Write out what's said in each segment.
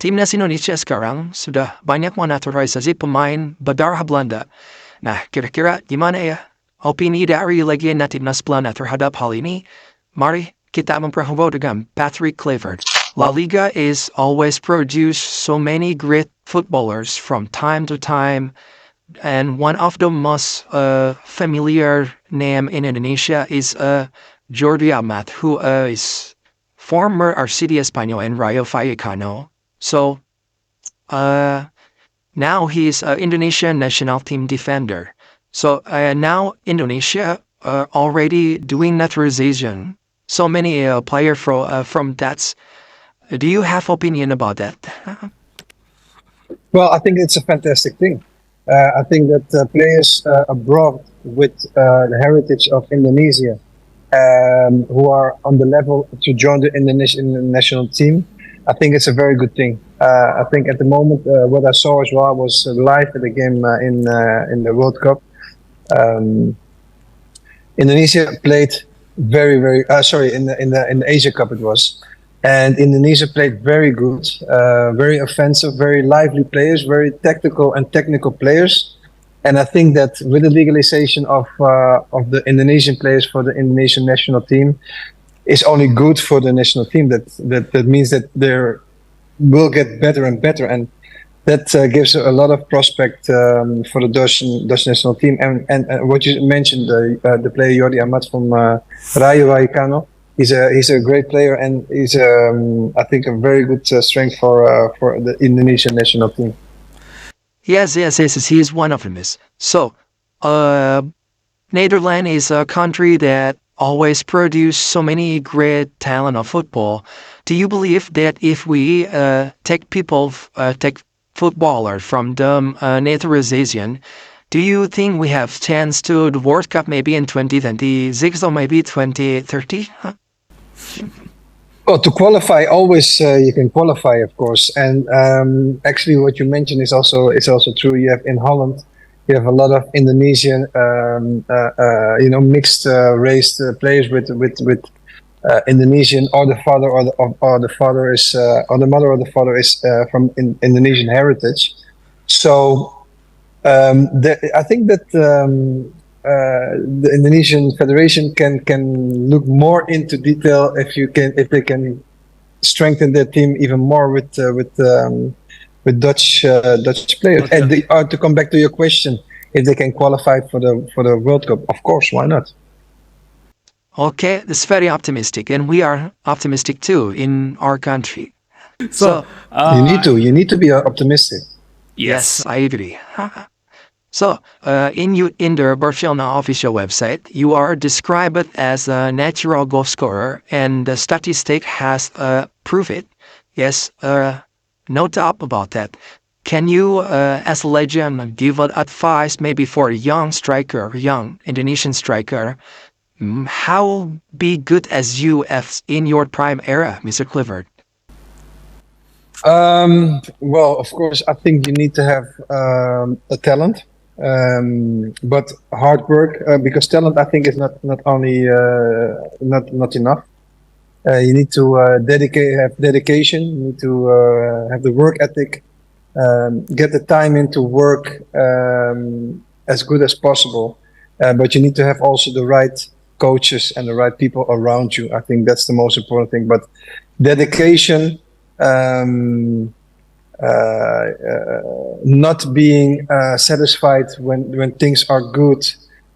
Timnas Indonesia sekarang sudah banyak menaturalisasi pemain berdarah Belanda. Nah, kira-kira gimana ya opini dari Legenda Timnas Belanda terhadap hal ini? Mari kita memperhubung dengan Patrick Clifford. La Liga is always produce so many great footballers from time to time, and one of the most familiar name in Indonesia is Jordi Amat, who is former Arcidia Espanyol and Rayo Vallecano. So, now he's an Indonesian national team defender. So now Indonesia already doing naturalization. So many player from that. Do you have opinion about that? Well, I think it's a fantastic thing. I think that players abroad with the heritage of Indonesia, who are on the level to join the Indonesian national team, I think it's a very good thing. I think at the moment, what I saw as well was live at the game in the World Cup. Indonesia played very sorry, in the Asia Cup it was, and Indonesia played very good, very offensive, very lively players, very tactical and technical players. And I think that with the legalization of the Indonesian players for the Indonesian national team, is only good for the national team. That means that they will get better and better, and that gives a lot of prospect for the Dutch national team. And what you mentioned, the player Jordi Amat from Rayo Vallecano, he's a great player, and he's I think a very good strength for the Indonesian national team. Yes, he is one of them. So, Netherlands is a country that always produce so many great talent of football. Do you believe that if we take footballer from the naturalization, do you think we have chance to the World Cup maybe in 2026 or maybe 2030? Huh? Well, to qualify, always you can qualify, of course. And actually, what you mentioned is also true. You have in Holland, you have a lot of Indonesian, mixed race players with Indonesian, or the father or the father is or the mother or the father is from Indonesian heritage. So I think that the Indonesian Federation can look more into detail if they can strengthen their team even more with Dutch players. Okay. And to come back to your question, if they can qualify for the World Cup, of course, why not? Okay, that's very optimistic, and we are optimistic too in our country. So, You need to be optimistic. Yes, I agree. So, in the Barcelona official website, you are described as a natural goal scorer, and the statistic has proved it. Yes, no doubt about that. Can you, as a legend, give advice maybe for a young Indonesian striker, how be good as you in your prime era, Mr. Clifford? Well, of course, I think you need to have a talent, but hard work. Because talent, I think, is not only not enough. You need to have dedication. You need to have the work ethic. Get the time into work as good as possible. But you need to have also the right coaches and the right people around you. I think that's the most important thing. But dedication. Not being satisfied when things are good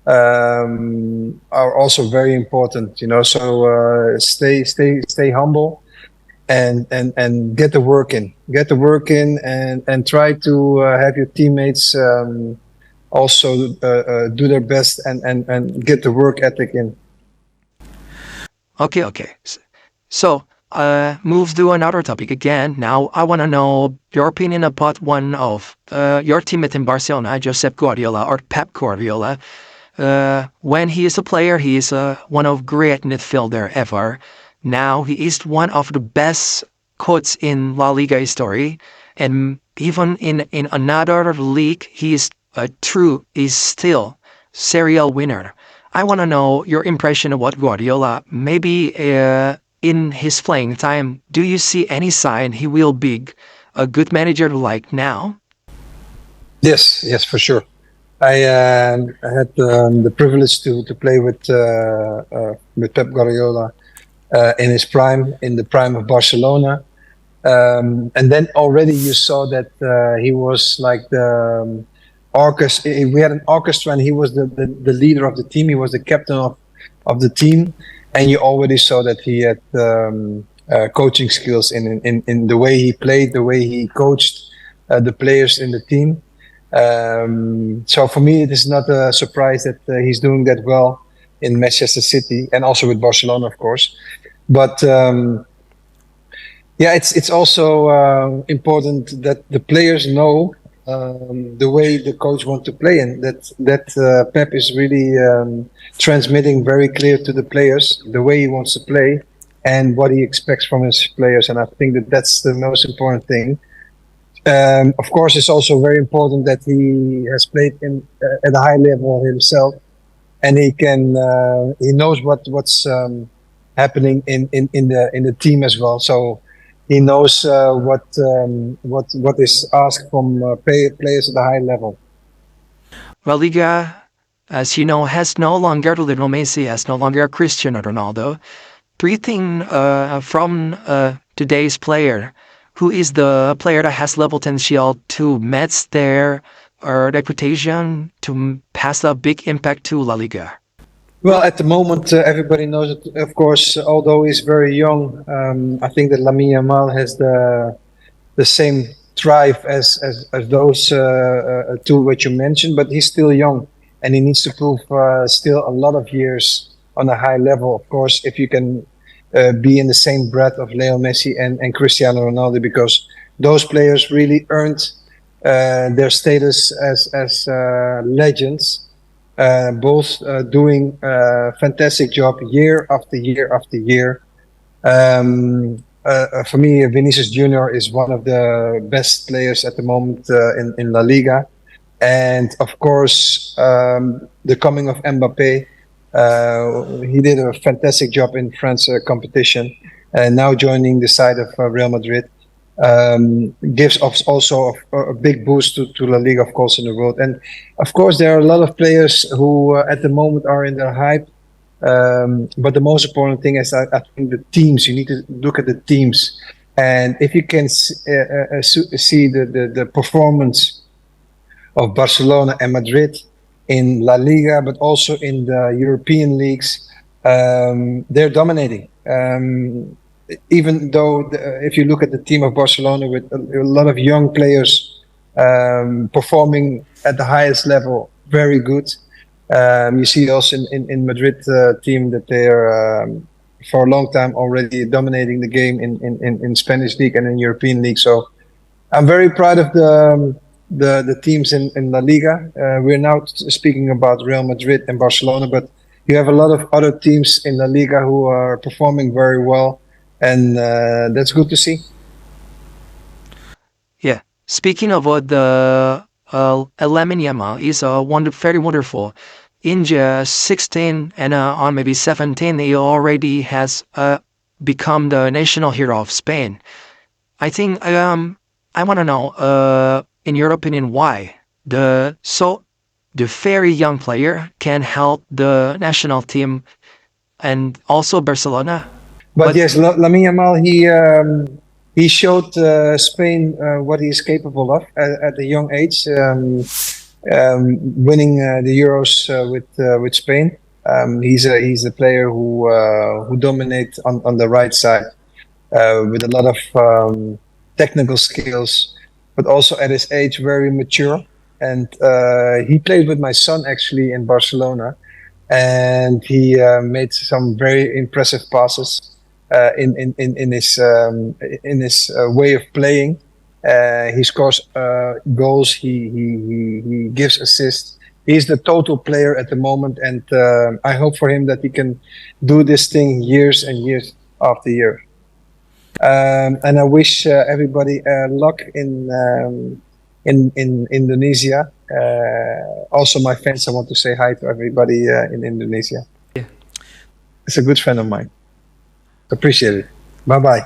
are also very important, so stay humble and get the work in and try to have your teammates also do their best and get the work ethic in. Okay. So, move to another topic again. Now, I want to know your opinion about one of your teammate in Barcelona, Josep Guardiola or Pep Guardiola. When he is a player, he is one of great midfielder ever. Now, he is one of the best coaches in La Liga history, and even in another league, he is still serial winner. I want to know your impression about Guardiola. Maybe in his playing time, do you see any sign he will be a good manager like now? Yes, yes, for sure. I had the privilege to play with Pep Guardiola in his prime, in the prime of Barcelona. And then already you saw that he was like the orchestra. We had an orchestra, and he was the leader of the team. He was the captain of the team, and you already saw that he had coaching skills in the way he played, the way he coached the players in the team. So for me, it is not a surprise that he's doing that well in Manchester City, and also with Barcelona, of course. But yeah, it's also important that the players know the way the coach want to play, and that Pep is really transmitting very clear to the players the way he wants to play and what he expects from his players. And I think that that's the most important thing. Of course, it's also very important that he has played at a high level himself, and he knows what's happening in the team as well. So he knows what is asked from players at a high level. La Liga, as you know, has no longer Lionel Messi, has no longer Cristiano Ronaldo. Three things from today's player. Who is the player that has the potential to match their reputation to pass a big impact to La Liga? Well, at the moment, everybody knows it. Of course, although he's very young, I think that Lamine Yamal has the same drive as those two which you mentioned, but he's still young, and he needs to prove still a lot of years on a high level. Of course, if you can be in the same breath of Leo Messi and Cristiano Ronaldo, because those players really earned their status as legends, both doing a fantastic job year after year after year. For me, Vinicius Junior is one of the best players at the moment in La Liga. And of course, the coming of Mbappe, he did a fantastic job in France competition, and now joining the side of Real Madrid gives us also a big boost to La Liga, of course, in the world. And of course, there are a lot of players who at the moment are in their hype. But the most important thing is, I think, the teams. You need to look at the teams, and if you can see the performance of Barcelona and Madrid in La Liga, but also in the European leagues, they're dominating. Even though, if you look at the team of Barcelona with a lot of young players performing at the highest level, very good. You see also in Madrid team that they are for a long time already dominating the game in Spanish league and in European league. So I'm very proud of the teams in La Liga. We're now speaking about Real Madrid and Barcelona, but you have a lot of other teams in La Liga who are performing very well, and that's good to see. Yeah. Speaking of the Lamine Yamal is very wonderful. In just 16 and on maybe 17, he already has become the national hero of Spain. I think I want to know, in your opinion, why the very young player can help the national team and also Barcelona. But yes, Lamine Yamal, he showed Spain what he is capable of at a young age, winning the Euros with Spain. He's a player who dominates on the right side with a lot of technical skills, but also at his age very mature. And he played with my son actually in Barcelona, and he made some very impressive passes in his way of playing. He scores goals. He gives assists. He's the total player at the moment, and I hope for him that he can do this thing years and years after year. And I wish everybody luck in Indonesia. Also, my fans, I want to say hi to everybody in Indonesia. Yeah. It's a good friend of mine. Appreciate it. Bye bye.